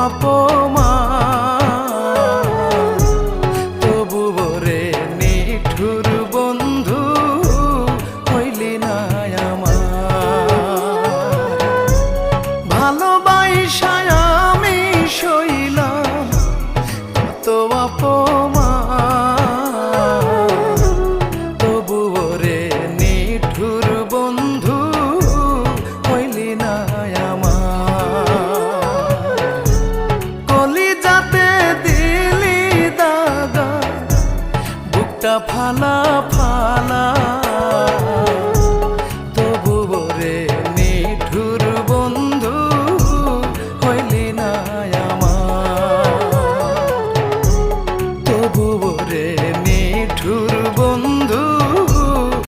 অপমান, তবু রে নিঠুর বন্ধু হইলি না আমার। ভালোবাসায় আমি সইলাম কত অপমান, তবু রে নিঠুর বন্ধু হইলি না আমার। কলিজাতে দিলি দাগা, বুকটা ফালা